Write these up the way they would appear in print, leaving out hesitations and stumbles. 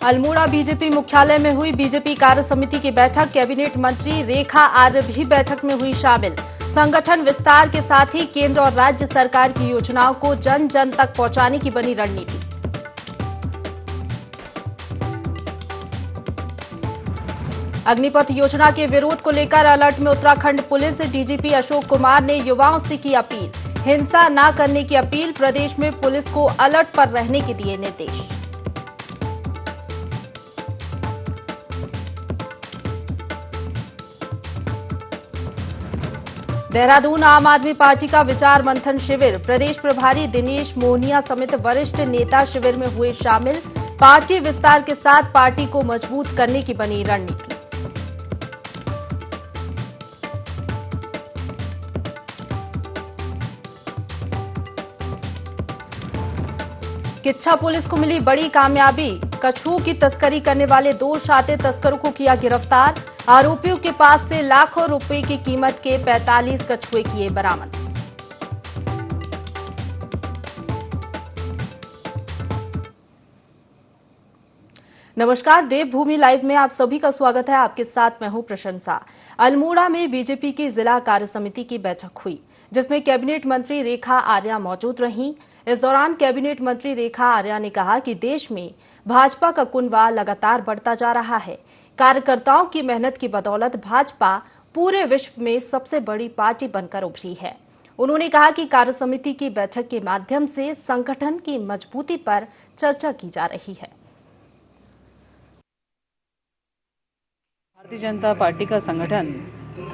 Almora BJP मुख्यालय में हुई बीजेपी कार्य समिति की बैठक। कैबिनेट मंत्री रेखा आर्य भी बैठक में हुई शामिल। संगठन विस्तार के साथ ही केंद्र और राज्य सरकार की योजनाओं को जन जन तक पहुंचाने की बनी रणनीति। अग्निपथ योजना के विरोध को लेकर अलर्ट में उत्तराखंड पुलिस। डीजीपी अशोक कुमार ने युवाओं से की अपील, हिंसा न करने की अपील। प्रदेश में पुलिस को अलर्ट पर रहने के दिए निर्देश। देहरादून आम आदमी पार्टी का विचार मंथन शिविर। प्रदेश प्रभारी दिनेश मोहनिया समेत वरिष्ठ नेता शिविर में हुए शामिल। पार्टी विस्तार के साथ पार्टी को मजबूत करने की बनी रणनीति। किच्छा पुलिस को मिली बड़ी कामयाबी। कछुओं की तस्करी करने वाले 2 शातिर तस्करों को किया गिरफ्तार। आरोपियों के पास से लाखों रुपए की कीमत के 45 कछुए किए बरामद। नमस्कार, देवभूमि लाइव में आप सभी का स्वागत है। आपके साथ मैं हूं प्रशंसा। अल्मोड़ा में बीजेपी की जिला कार्य समिति की बैठक हुई, जिसमें कैबिनेट मंत्री रेखा आर्या मौजूद रहीं। इस दौरान कैबिनेट मंत्री रेखा आर्या ने कहा कि देश में भाजपा का कुनबा लगातार बढ़ता जा रहा है। कार्यकर्ताओं की मेहनत की बदौलत भाजपा पूरे विश्व में सबसे बड़ी पार्टी बनकर उभरी है। उन्होंने कहा कि कार्य समिति की बैठक के माध्यम से संगठन की मजबूती पर चर्चा की जा रही है। भारतीय जनता पार्टी का संगठन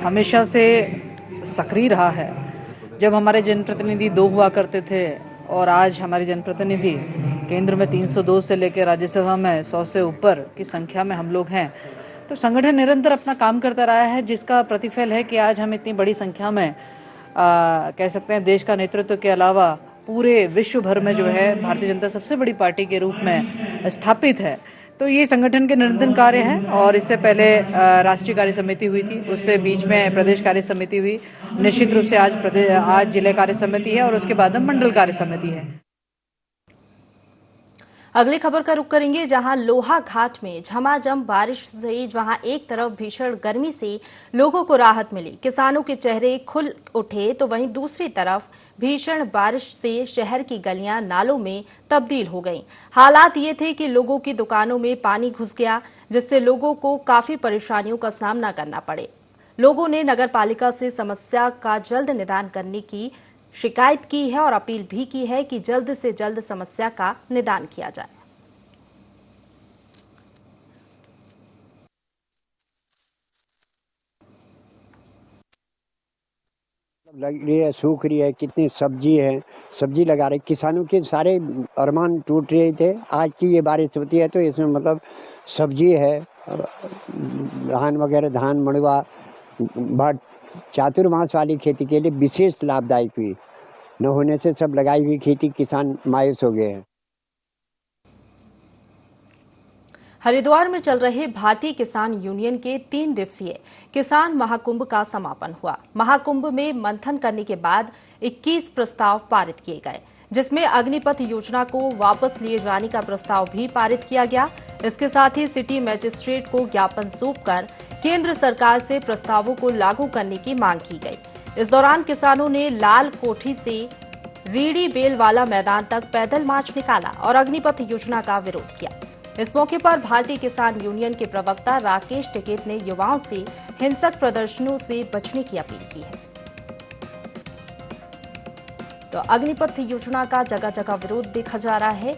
हमेशा से सक्रिय रहा है। जब हमारे जनप्रतिनिधि 2 हुआ करते थे और आज हमारे जनप्रतिनिधि केंद्र में 302 से लेकर राज्यसभा में 100 से ऊपर की संख्या में हम लोग हैं, तो संगठन निरंतर अपना काम करता रहा है, जिसका प्रतिफल है कि आज हम इतनी बड़ी संख्या में कह सकते हैं देश का नेतृत्व के अलावा पूरे विश्व भर में जो है भारतीय जनता सबसे बड़ी पार्टी के रूप में स्थापित है। तो ये संगठन के निरंतर कार्य है। और इससे पहले राष्ट्रीय कार्य समिति हुई थी, उससे बीच में प्रदेश कार्य समिति हुई, निश्चित रूप से आज जिला कार्य समिति है और उसके बाद मंडल कार्य समिति है। अगली खबर का रुख करेंगे, जहां लोहा घाट में झमाझम बारिश से जहां एक तरफ भीषण गर्मी से लोगों को राहत मिली, किसानों के चेहरे खुल उठे, तो वहीं दूसरी तरफ भीषण बारिश से शहर की गलियां नालों में तब्दील हो गईं। हालात ये थे कि लोगों की दुकानों में पानी घुस गया, जिससे लोगों को काफी परेशानियों का सामना करना पड़े। लोगों ने नगरपालिका से समस्या का जल्द निदान करने की शिकायत की है और अपील भी की है कि जल्द से जल्द समस्या का निदान किया जाए। लग रही है, सूख रही है, कितनी सब्जी है, सब्जी लगा रहे किसानों के सारे अरमान टूट रहे थे। आज की ये बारिश होती है तो इसमें मतलब सब्जी है, धान वगैरह, धान मड़वा, भट, चातुर्मास वाली खेती के लिए विशेष लाभदायक हुई। न होने से सब लगाई हुई खेती किसान मायूस हो गए हैं। हरिद्वार में चल रहे भारतीय किसान यूनियन के 3 दिवसीय किसान महाकुंभ का समापन हुआ। महाकुंभ में मंथन करने के बाद 21 प्रस्ताव पारित किए गए, जिसमें अग्निपथ योजना को वापस लिए जाने का प्रस्ताव भी पारित किया गया। इसके साथ ही सिटी मजिस्ट्रेट को ज्ञापन सौंपकर केंद्र सरकार से प्रस्तावों को लागू करने की मांग की गई। इस दौरान किसानों ने लाल कोठी से रीडी बेलवाला मैदान तक पैदल मार्च निकाला और अग्निपथ योजना का विरोध किया। इस मौके पर भारतीय किसान यूनियन के प्रवक्ता राकेश टिकैत ने युवाओं से हिंसक प्रदर्शनों से बचने की अपील की है। तो अग्निपथ योजना का जगह जगह विरोध देखा जा रहा है।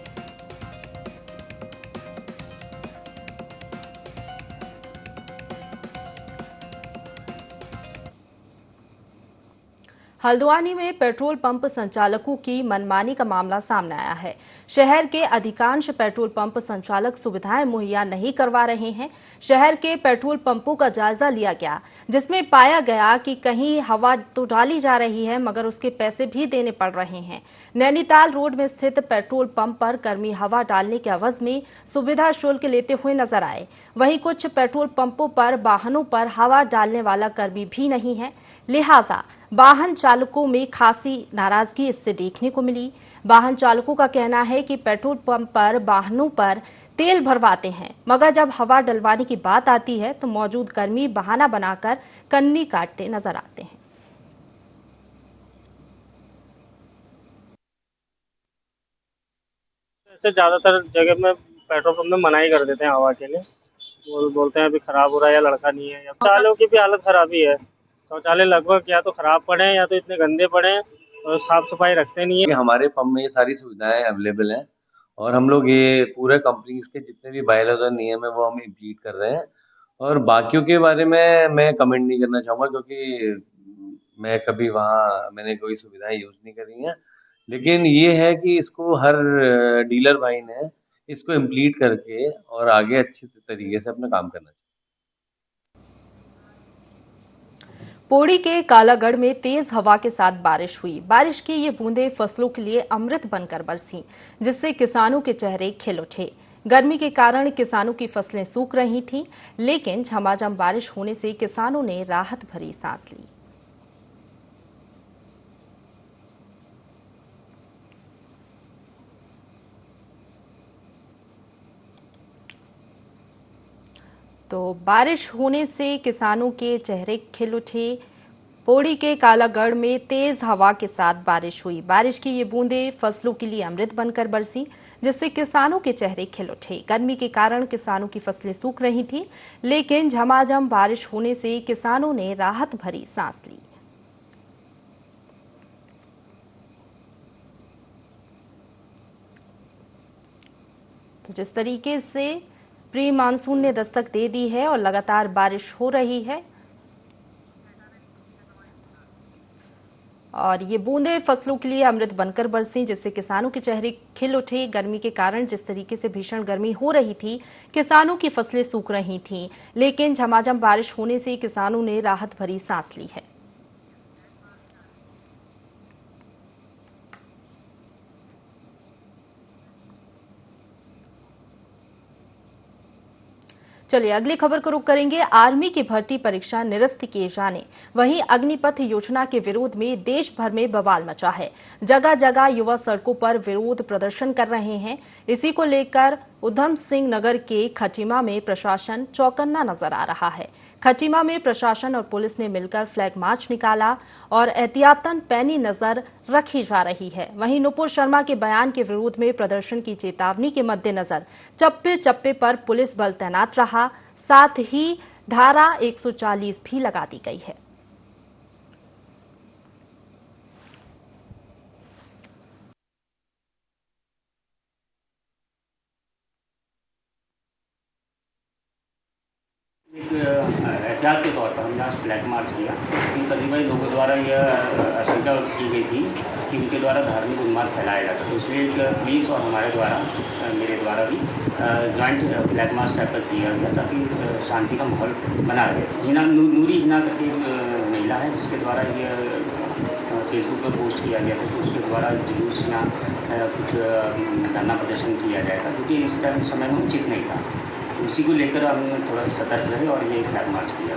हल्द्वानी में पेट्रोल पंप संचालकों की मनमानी का मामला सामने आया है। शहर के अधिकांश पेट्रोल पंप संचालक सुविधाएं मुहैया नहीं करवा रहे हैं। शहर के पेट्रोल पंपों का जायजा लिया गया, जिसमें पाया गया कि कहीं हवा तो डाली जा रही है, मगर उसके पैसे भी देने पड़ रहे हैं। नैनीताल रोड में स्थित पेट्रोल पंप पर कर्मी हवा डालने के एवज में सुविधा शुल्क लेते हुए नजर आए। वहीं कुछ पेट्रोल पंपों पर वाहनों पर हवा डालने वाला कर्मी भी नहीं है, लिहाजा वाहन चालकों में खासी नाराजगी इससे देखने को मिली। वाहन चालकों का कहना है कि पेट्रोल पंप पर वाहनों पर तेल भरवाते हैं, मगर जब हवा डलवाने की बात आती है तो मौजूद कर्मी बहाना बनाकर कन्नी काटते नजर आते हैं। ऐसे ज्यादातर जगह में पेट्रोल पंप में मनाही कर देते हैं हवा के लिए। बोलते हैं अभी खराब हो रहा है या लड़का नहीं है। या शौचालयों की भी हालत खराबी है। शौचालय लगभग या तो खराब पड़े हैं या तो इतने गंदे पड़े हैं और साफ सफाई रखते नहीं है। हमारे पंप में ये सारी सुविधाएं अवेलेबल हैं और हम लोग ये पूरे कंपनीज के जितने भी बायलॉज और नियम है वो हम इम्प्लीट कर रहे हैं। और बाकियों के बारे में मैं कमेंट नहीं करना चाहूँगा क्योंकि मैं कभी मैंने कोई सुविधाएं यूज नहीं करी हैं। लेकिन ये है कि इसको हर डीलर भाई ने इसको इम्प्लीट करके और आगे अच्छे तरीके से अपना काम करना चाहिए। पौड़ी के कालागढ़ में तेज हवा के साथ बारिश हुई। बारिश की ये बूंदें फसलों के लिए अमृत बनकर बरसीं, जिससे किसानों के चेहरे खिल उठे। गर्मी के कारण किसानों की फसलें सूख रही थीं, लेकिन झमाझम बारिश होने से किसानों ने राहत भरी सांस ली। तो बारिश होने से किसानों के चेहरे खिल उठे। पौड़ी के कालागढ़ में तेज हवा के साथ बारिश हुई। बारिश की ये बूंदें फसलों के लिए अमृत बनकर बरसी, जिससे किसानों के चेहरे खिल उठे। गर्मी के कारण किसानों की फसलें सूख रही थी, लेकिन झमाझम बारिश होने से किसानों ने राहत भरी सांस ली। तो जिस तरीके से प्री मानसून ने दस्तक दे दी है और लगातार बारिश हो रही है और ये बूंदें फसलों के लिए अमृत बनकर बरसीं, जिससे किसानों के चेहरे खिल उठे। गर्मी के कारण जिस तरीके से भीषण गर्मी हो रही थी, किसानों की फसलें सूख रही थीं, लेकिन झमाझम बारिश होने से किसानों ने राहत भरी सांस ली है। चलिए अगली खबर को रुख करेंगे। आर्मी की भर्ती परीक्षा निरस्त किए जाने, वहीं अग्निपथ योजना के विरोध में देश भर में बवाल मचा है। जगह जगह युवा सड़कों पर विरोध प्रदर्शन कर रहे हैं। इसी को लेकर उधम सिंह नगर के खटीमा में प्रशासन चौकन्ना नजर आ रहा है। खटीमा में प्रशासन और पुलिस ने मिलकर फ्लैग मार्च निकाला और एहतियातन पैनी नजर रखी जा रही है। वहीं नुपुर शर्मा के बयान के विरोध में प्रदर्शन की चेतावनी के मद्देनजर चप्पे चप्पे पर पुलिस बल तैनात रहा, साथ ही धारा 140 भी लगा दी गई है। एहतियात के तौर पर हमने आज फ्लैग मार्च किया। इन कतिपय लोगों द्वारा यह आशंका की गई थी कि उनके द्वारा धार्मिक उन्माद फैलाया जाता, तो इसलिए एक पुलिस और हमारे द्वारा मेरे द्वारा भी जॉइंट फ्लैग मार्च टाइप का किया गया ताकि शांति का माहौल बना रहे। नूरी हिना करके महिला है जिसके द्वारा ये फेसबुक पर पोस्ट किया गया था, तो उसके द्वारा जुलूस या कुछ धरना प्रदर्शन किया जाएगा, जो कि इस टाइम समय में उचित नहीं था। उसी को लेकर हमने थोड़ा सतर्क रहे और ये फ्लैग मार्च किया।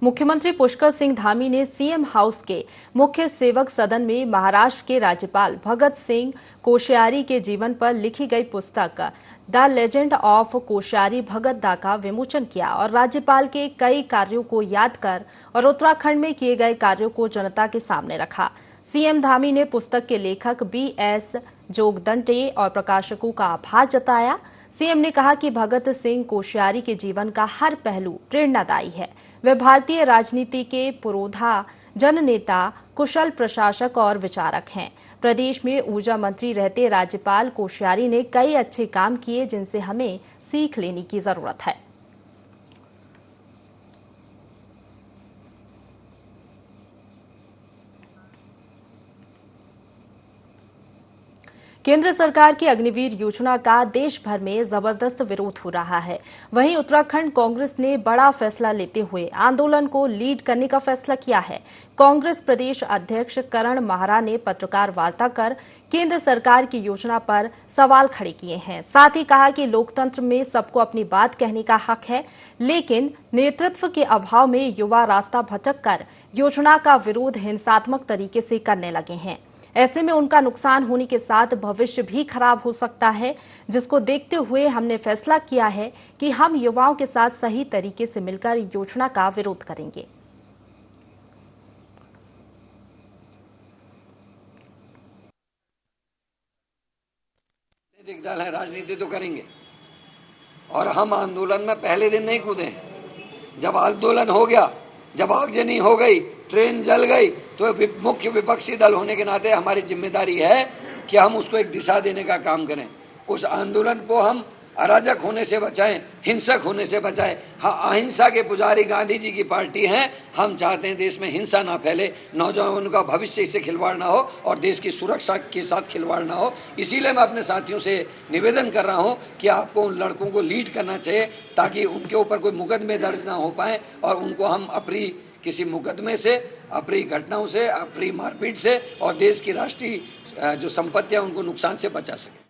मुख्यमंत्री पुष्कर सिंह धामी ने सीएम हाउस के मुख्य सेवक सदन में महाराष्ट्र के राज्यपाल भगत सिंह कोश्यारी के जीवन पर लिखी गई पुस्तक द लेजेंड ऑफ कोश्यारी भगत दा का विमोचन किया और राज्यपाल के कई कार्यों को याद कर और उत्तराखंड में किए गए कार्यों को जनता के सामने रखा। सीएम धामी ने पुस्तक के लेखक BS जोगदंडे और प्रकाशकों का आभार जताया। सीएम ने कहा कि भगत सिंह कोश्यारी के जीवन का हर पहलू प्रेरणादायी है। वे भारतीय राजनीति के पुरोधा जननेता, कुशल प्रशासक और विचारक हैं। प्रदेश में ऊर्जा मंत्री रहते राज्यपाल कोश्यारी ने कई अच्छे काम किए जिनसे हमें सीख लेने की जरूरत है। केंद्र सरकार की अग्निवीर योजना का देश भर में जबरदस्त विरोध हो रहा है। वहीं उत्तराखंड कांग्रेस ने बड़ा फैसला लेते हुए आंदोलन को लीड करने का फैसला किया है। कांग्रेस प्रदेश अध्यक्ष करण माहरा ने पत्रकार वार्ता कर केंद्र सरकार की योजना पर सवाल खड़े किए हैं। साथ ही कहा कि लोकतंत्र में सबको अपनी बात कहने का हक है, लेकिन नेतृत्व के अभाव में युवा रास्ता भटक कर योजना का विरोध हिंसात्मक तरीके से करने लगे हैं। ऐसे में उनका नुकसान होने के साथ भविष्य भी खराब हो सकता है, जिसको देखते हुए हमने फैसला किया है कि हम युवाओं के साथ सही तरीके से मिलकर योजना का विरोध करेंगे। राजनीतिक दल है, राजनीति तो करेंगे। और हम आंदोलन में पहले दिन नहीं कूदे। जब आंदोलन हो गया, जब आगजनी हो गई, ट्रेन जल गई, तो मुख्य विपक्षी दल होने के नाते हमारी जिम्मेदारी है कि हम उसको एक दिशा देने का काम करें। उस आंदोलन को हम अराजक होने से बचाएं, हिंसक होने से बचाएं। हाँ, अहिंसा के पुजारी गांधी जी की पार्टी हैं। हम चाहते हैं देश में हिंसा ना फैले, नौजवानों का भविष्य इससे खिलवाड़ ना हो और देश की सुरक्षा के साथ खिलवाड़ ना हो। इसीलिए मैं अपने साथियों से निवेदन कर रहा हूं कि आपको उन लड़कों को लीड करना चाहिए ताकि उनके ऊपर कोई मुकदमे दर्ज ना हो पाए और उनको हम अप्रिय किसी मुकदमे से, अप्रिय घटनाओं से, अप्रिय मारपीट से और देश की राष्ट्रीय जो संपत्तियां उनको नुकसान से बचा सके।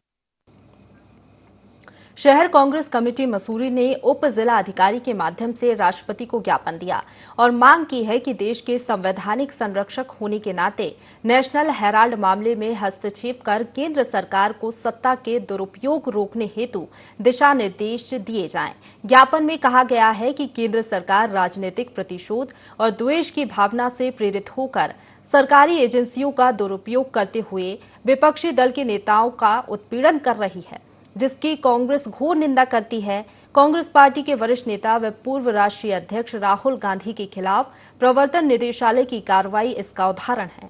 शहर कांग्रेस कमेटी मसूरी ने उप जिला अधिकारी के माध्यम से राष्ट्रपति को ज्ञापन दिया और मांग की है कि देश के संवैधानिक संरक्षक होने के नाते नेशनल हेराल्ड मामले में हस्तक्षेप कर केंद्र सरकार को सत्ता के दुरुपयोग रोकने हेतु दिशा निर्देश दिए जाएं। ज्ञापन में कहा गया है कि केंद्र सरकार राजनीतिक प्रतिशोध और द्वेष की भावना से प्रेरित होकर सरकारी एजेंसियों का दुरुपयोग करते हुए विपक्षी दल के नेताओं का उत्पीड़न कर रही है, जिसकी कांग्रेस घोर निंदा करती है। कांग्रेस पार्टी के वरिष्ठ नेता व पूर्व राष्ट्रीय अध्यक्ष राहुल गांधी के खिलाफ प्रवर्तन निदेशालय की कार्रवाई इसका उदाहरण है।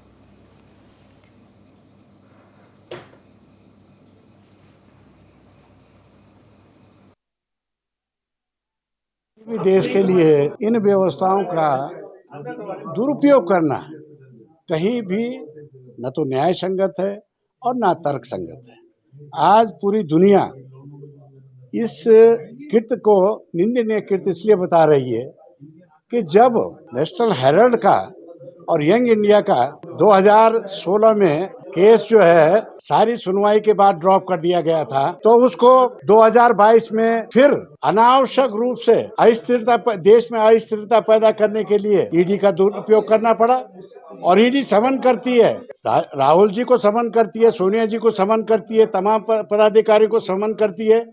देश के लिए इन व्यवस्थाओं का दुरुपयोग करना कहीं भी न तो न्याय संगत है और न तर्क संगत है। आज पूरी दुनिया इस कृत्य को निंदनीय कृत्य इसलिए बता रही है कि जब नेशनल हेराल्ड का और यंग इंडिया का 2016 में केस जो है सारी सुनवाई के बाद ड्रॉप कर दिया गया था, तो उसको 2022 में फिर अनावश्यक रूप से अस्थिरता, देश में अस्थिरता पैदा करने के लिए ईडी का दुरुपयोग करना पड़ा और ईडी समन करती है, राहुल जी को समन करती है, सोनिया जी को समन करती है, तमाम पदाधिकारियों को समन करती है।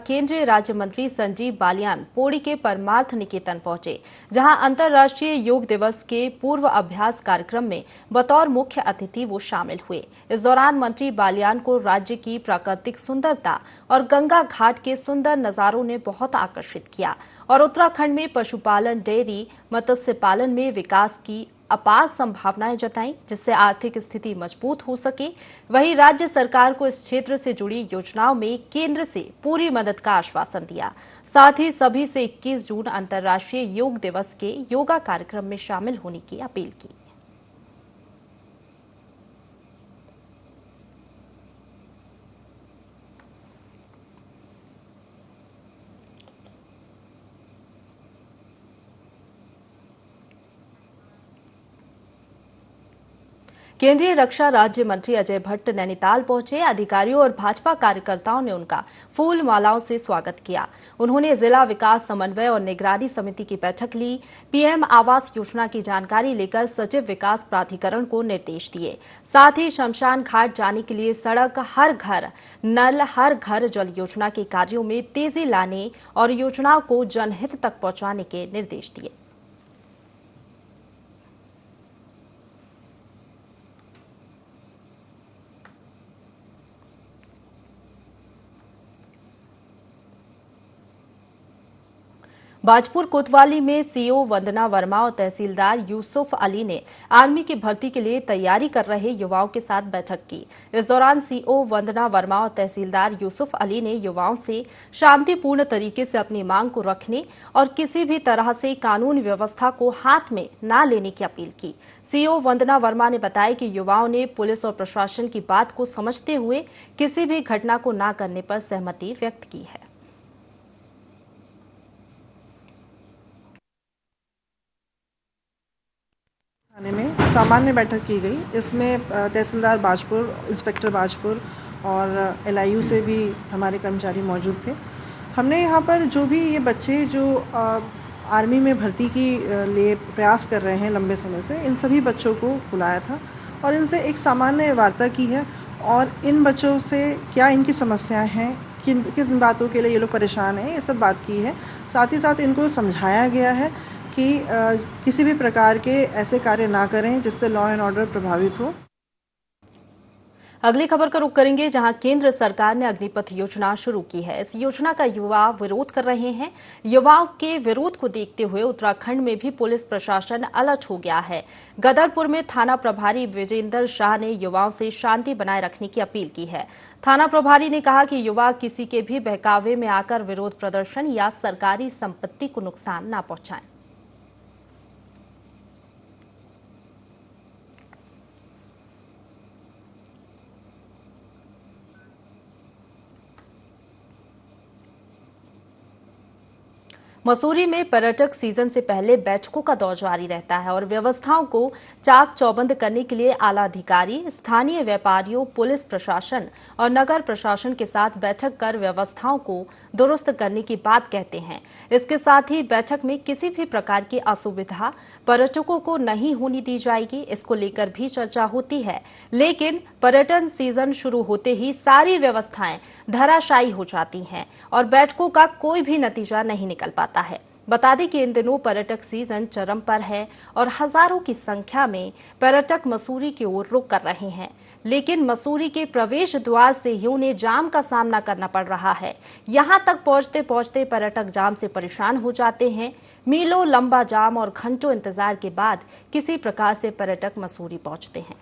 केंद्रीय राज्य मंत्री संजीव बालियान पौड़ी के परमार्थ निकेतन पहुंचे, जहां अंतर्राष्ट्रीय योग दिवस के पूर्व अभ्यास कार्यक्रम में बतौर मुख्य अतिथि वो शामिल हुए। इस दौरान मंत्री बालियान को राज्य की प्राकृतिक सुंदरता और गंगा घाट के सुंदर नजारों ने बहुत आकर्षित किया और उत्तराखंड में पशुपालन, डेयरी, मत्स्य पालन में विकास की अपार संभावनाएं जताई, जिससे आर्थिक स्थिति मजबूत हो सके। वहीं राज्य सरकार को इस क्षेत्र से जुड़ी योजनाओं में केंद्र से पूरी मदद का आश्वासन दिया। साथ ही सभी से 21 जून अंतर्राष्ट्रीय योग दिवस के योगा कार्यक्रम में शामिल होने की अपील की। केंद्रीय रक्षा राज्य मंत्री अजय भट्ट नैनीताल पहुंचे। अधिकारियों और भाजपा कार्यकर्ताओं ने उनका फूल मालाओं से स्वागत किया। उन्होंने जिला विकास समन्वय और निगरानी समिति की बैठक ली। पीएम आवास योजना की जानकारी लेकर सचिव विकास प्राधिकरण को निर्देश दिए। साथ ही शमशान घाट जाने के लिए सड़क, हर घर नल, हर घर जल योजना के कार्यों में तेजी लाने और योजनाओं को जनहित तक पहुंचाने के निर्देश दिए। बाजपुर कोतवाली में सीओ वंदना वर्मा और तहसीलदार यूसुफ अली ने आर्मी की भर्ती के लिए तैयारी कर रहे युवाओं के साथ बैठक की। इस दौरान सीओ वंदना वर्मा और तहसीलदार यूसुफ अली ने युवाओं से शांतिपूर्ण तरीके से अपनी मांग को रखने और किसी भी तरह से कानून व्यवस्था को हाथ में न लेने की अपील की। सीओ वंदना वर्मा ने बताया कि युवाओं ने पुलिस और प्रशासन की बात को समझते हुए किसी भी घटना को न करने पर सहमति व्यक्त की है। थाने में सामान्य बैठक की गई। इसमें तहसीलदार बाजपुर, इंस्पेक्टर बाजपुर और एलआईयू से भी हमारे कर्मचारी मौजूद थे। हमने यहाँ पर जो भी ये बच्चे जो आर्मी में भर्ती की लिए प्रयास कर रहे हैं लंबे समय से, इन सभी बच्चों को बुलाया था और इनसे एक सामान्य वार्ता की है और इन बच्चों से क्या इनकी समस्याएं हैं, किस बातों के लिए ये लोग परेशान हैं, ये सब बात की है। साथ ही साथ इनको समझाया गया है कि किसी भी प्रकार के ऐसे कार्य ना करें जिससे लॉ एंड ऑर्डर प्रभावित हो। अगली खबर का रुख करेंगे, जहां केंद्र सरकार ने अग्निपथ योजना शुरू की है। इस योजना का युवा विरोध कर रहे हैं। युवाओं के विरोध को देखते हुए उत्तराखंड में भी पुलिस प्रशासन अलर्ट हो गया है। गदरपुर में थाना प्रभारी विजेंद्र शाह ने युवाओं से शांति बनाए रखने की अपील की है। थाना प्रभारी ने कहा कि युवा किसी के भी बहकावे में आकर विरोध प्रदर्शन या सरकारी संपत्ति को नुकसान न पहुंचाएं। मसूरी में पर्यटक सीजन से पहले बैठकों का दौर जारी रहता है और व्यवस्थाओं को चाक चौबंद करने के लिए आला अधिकारी, स्थानीय व्यापारियों, पुलिस प्रशासन और नगर प्रशासन के साथ बैठक कर व्यवस्थाओं को दुरुस्त करने की बात कहते हैं। इसके साथ ही बैठक में किसी भी प्रकार की असुविधा पर्यटकों को नहीं होनी दी जाएगी, इसको लेकर भी चर्चा होती है। लेकिन पर्यटन सीजन शुरू होते ही सारी व्यवस्थाएं धराशायी हो जाती हैं और बैठकों का कोई भी नतीजा नहीं निकल पाता है। बता दें कि इन दिनों पर्यटक सीजन चरम पर है और हजारों की संख्या में पर्यटक मसूरी की ओर रुख कर रहे हैं। लेकिन मसूरी के प्रवेश द्वार से ही उन्हें जाम का सामना करना पड़ रहा है। यहां तक पहुंचते पहुंचते पर्यटक जाम से परेशान हो जाते हैं। मीलों लंबा जाम और घंटों इंतजार के बाद किसी प्रकार से पर्यटक मसूरी पहुंचते हैं।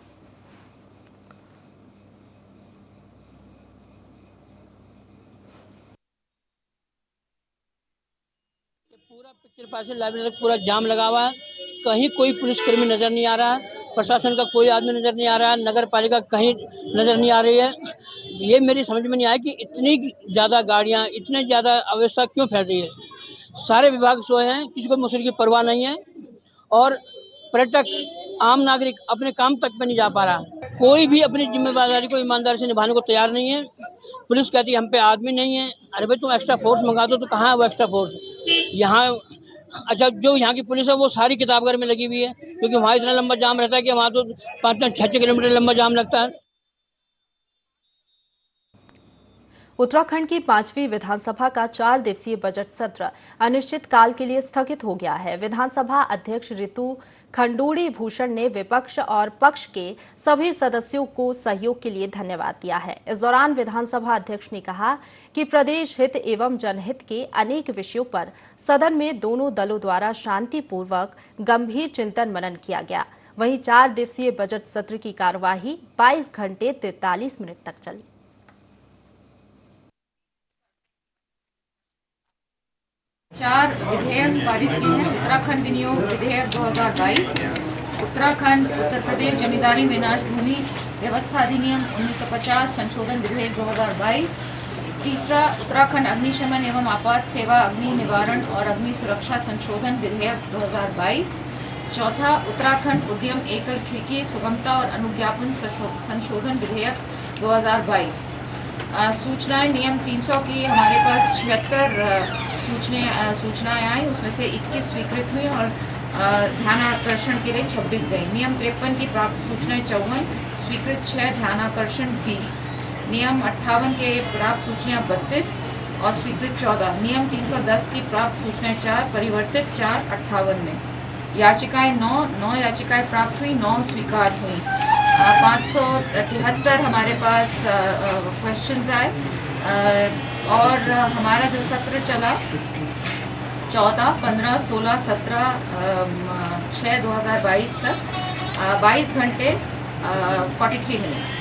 पूरा पिक्चर पार्सल लाइब्रेरी तक पूरा जाम लगा हुआ है। कहीं कोई पुलिसकर्मी नजर नहीं आ रहा है, प्रशासन का कोई आदमी नजर नहीं आ रहा है, नगर पालिका कहीं नजर नहीं आ रही है। ये मेरी समझ में नहीं आया कि इतनी ज्यादा गाड़ियां, इतनी ज्यादा अव्यवस्था क्यों फैल रही है। सारे विभाग सोए हैं, किसी को मसूरी की परवाह नहीं है और पर्यटक आम नागरिक अपने काम तक पे नहीं जा पा रहा। कोई भी अपनी जिम्मेदारी को ईमानदारी से निभाने को तैयार नहीं है। पुलिस कहती है हम पे आदमी नहीं है। अरे भाई तुम एक्स्ट्रा फोर्स मंगा दो, तो कहाँ है वो एक्स्ट्रा फोर्स? यहाँ अच्छा, जो यहाँ की पुलिस है वो सारी किताबघर में लगी हुई है, क्योंकि वहाँ इतना लंबा जाम रहता है कि वहाँ तो 5-6 किलोमीटर लंबा जाम लगता है। उत्तराखंड की 5वीं विधानसभा का 4 दिवसीय बजट सत्र अनिश्चितकाल के लिए स्थगित हो गया है। विधानसभा अध्यक्ष ऋतु खंडूड़ी भूषण ने विपक्ष और पक्ष के सभी सदस्यों को सहयोग के लिए धन्यवाद दिया है। इस दौरान विधानसभा अध्यक्ष ने कहा कि प्रदेश हित एवं जनहित के अनेक विषयों पर सदन में दोनों दलों द्वारा शांतिपूर्वक गंभीर चिंतन मनन किया गया। वहीं 4 दिवसीय बजट सत्र की कार्यवाही 22 घंटे 43 मिनट तक चली। 4 विधेयक पारित किए हैं। उत्तराखंड विनियोग विधेयक 2022, उत्तराखंड उत्तर प्रदेश जमींदारी में नाश भूमि व्यवस्था अधिनियम 1950 संशोधन विधेयक 2022, तीसरा उत्तराखंड अग्निशमन एवं आपात सेवा अग्नि निवारण और अग्नि सुरक्षा संशोधन विधेयक 2022, चौथा उत्तराखंड उद्यम एकल खिड़की सुगमता और अनुज्ञापन संशोधन विधेयक 2022। सूचनाएं नियम 300 की हमारे पास 76 सूचनाएं आई, उसमें से 21 स्वीकृत हुई और ध्यानाकर्षण के लिए 26 गई। नियम 53 की प्राप्त सूचनाएं 54, स्वीकृत 6, ध्यानाकर्षण 20। नियम 58 के प्राप्त सूचनाएं 32 और स्वीकृत 14। नियम 310 की प्राप्त सूचनाएं 4, परिवर्तित 4, 58 में। याचिकाएं 9 याचिकाएं प्राप्त हुई, 9 स्वीकार हुई। 573 हमारे पास क्वेश्चंस आए और हमारा जो सत्र चला 14, 15, 16, 17, 6, 2022 तक 22 घंटे 43 मिनट्स।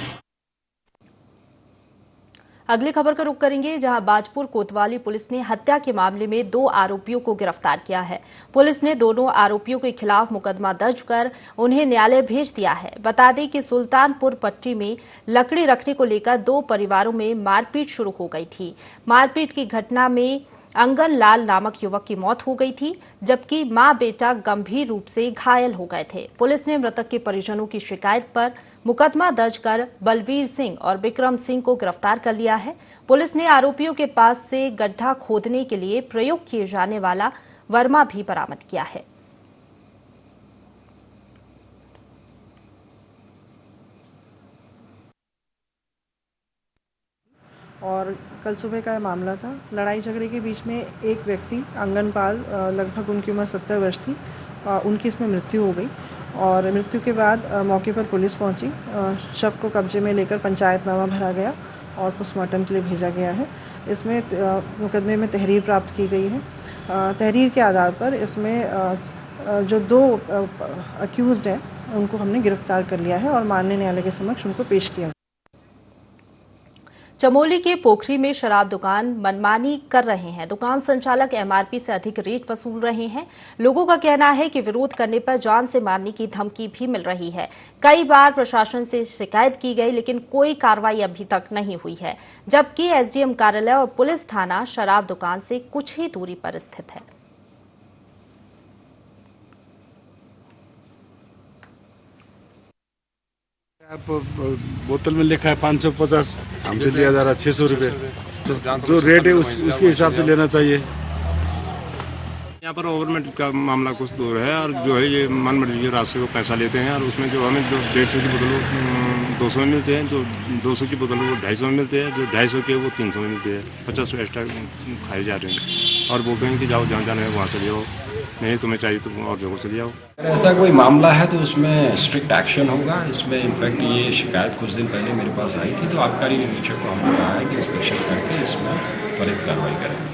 अगली खबर का रुख करेंगे, जहां बाजपुर कोतवाली पुलिस ने हत्या के मामले में 2 आरोपियों को गिरफ्तार किया है। पुलिस ने दोनों आरोपियों के खिलाफ मुकदमा दर्ज कर उन्हें न्यायालय भेज दिया है। बता दें कि सुल्तानपुर पट्टी में लकड़ी रखने को लेकर 2 परिवारों में मारपीट शुरू हो गई थी। मारपीट की घटना में अंगन लाल नामक युवक की मौत हो गई थी, जबकि मां बेटा गंभीर रूप से घायल हो गए थे। पुलिस ने मृतक के परिजनों की शिकायत पर मुकदमा दर्ज कर बलवीर सिंह और विक्रम सिंह को गिरफ्तार कर लिया है। पुलिस ने आरोपियों के पास से गड्ढा खोदने के लिए प्रयोग किए जाने वाला वर्मा भी बरामद किया है। और कल सुबह का मामला था। लड़ाई झगड़े के बीच में एक व्यक्ति आंगनपाल, लगभग उनकी उम्र 70 वर्ष थी, उनकी इसमें मृत्यु हो गई और मृत्यु के बाद मौके पर पुलिस पहुंची। शव को कब्जे में लेकर पंचायतनामा भरा गया और पोस्टमार्टम के लिए भेजा गया है। इसमें मुकदमे में तहरीर प्राप्त की गई है। तहरीर के आधार पर इसमें जो 2 अक्यूज्ड हैं उनको हमने गिरफ्तार कर लिया है और माननीय न्यायालय के समक्ष उनको पेश किया। चमोली के पोखरी में शराब दुकान मनमानी कर रहे हैं। दुकान संचालक एमआरपी से अधिक रेट वसूल रहे हैं। लोगों का कहना है कि विरोध करने पर जान से मारने की धमकी भी मिल रही है। कई बार प्रशासन से शिकायत की गई लेकिन कोई कार्रवाई अभी तक नहीं हुई है, जबकि एसडीएम कार्यालय और पुलिस थाना शराब दुकान से कुछ ही दूरी पर स्थित है। आप बोतल में लिखा है 550, हमसे लिया जा रहा है 600 रुपये। जो रेट है उसके हिसाब से लेना चाहिए। यहाँ पर ओवरमेट का मामला कुछ दूर है और जो है ये मन मर्जी के रास्ते को पैसा लेते हैं और उसमें जो हमें जो 150 की बोतल 200 में मिलते हैं, जो 200 की बोतल वो 250 में मिलते हैं, जो 250 के वो 300 में मिलते हैं। 50 एक्स्ट्रा खाए जा रहे हैं और बोलते हैं कि जाओ जहाँ जाना है वहाँ से ले आओ, नहीं तुम्हें चाहिए तो और जगह से ले आओ। अगर ऐसा कोई मामला है तो उसमें स्ट्रिक्ट एक्शन होगा। इसमें इनफैक्ट ये शिकायत कुछ दिन पहले मेरे पास आई थी, तो आबकारी निरीक्षक को हमने कहा है कि इंस्पेक्शन करके इसमें त्वरित कार्रवाई करें।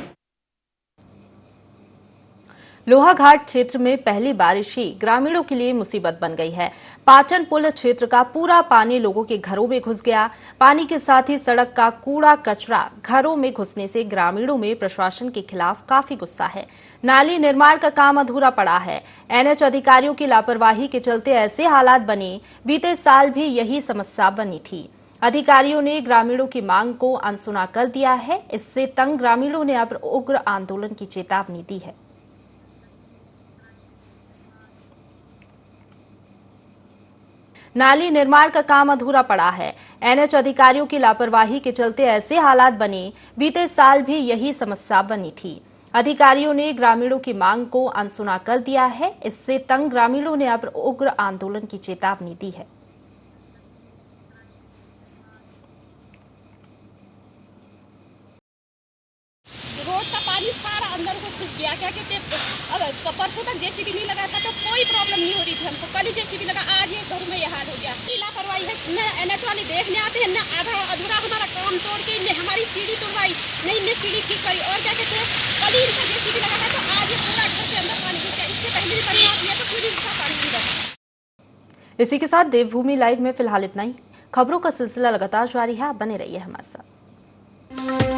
लोहाघाट क्षेत्र में पहली बारिश ही ग्रामीणों के लिए मुसीबत बन गई है। पाचन पुल क्षेत्र का पूरा पानी लोगों के घरों में घुस गया। पानी के साथ ही सड़क का कूड़ा कचरा घरों में घुसने से ग्रामीणों में प्रशासन के खिलाफ काफी गुस्सा है। नाली निर्माण का काम अधूरा पड़ा है। एनएच अधिकारियों की लापरवाही के चलते ऐसे हालात बने। बीते साल भी यही समस्या बनी थी। अधिकारियों ने ग्रामीणों की मांग को अनसुना कर दिया है। इससे तंग ग्रामीणों ने अब उग्र आंदोलन की चेतावनी दी है। नाली निर्माण का काम अधूरा पड़ा है। एनएच अधिकारियों की लापरवाही के चलते ऐसे हालात बने। बीते साल भी यही समस्या बनी थी। अधिकारियों ने ग्रामीणों की मांग को अनसुना कर दिया है। इससे तंग ग्रामीणों ने अब उग्र आंदोलन की चेतावनी दी है। रोड का पानी सारा अंदर को घुस गया। क्या कहते अगर परसों तक जेसीबी नहीं लगा था तो कोई प्रॉब्लम नहीं हो रही थी हमको। कल ही जेसीबी लगा, आज ये घर में ये हाल हो गया। लापरवाही है। न एनएच वाले देखने आते हैं, न आधा अधूरा हमारा काम तोड़ के इनने हमारी सीढ़ी तोड़वाई, नहीं इनने सीढ़ी ठीक करी। और क्या कहते हैं कल ही इनका जेसीबी लगा है तो आज ये पूरा घर के अंदर पानी घुस गया। इससे पहले भी परिवार दिया तो पूरी पानी अंदर। इसी के साथ देवभूमि लाइव में फिलहाल इतना ही। खबरों का सिलसिला लगातार जारी है, आप बने रहिए हमारे साथ।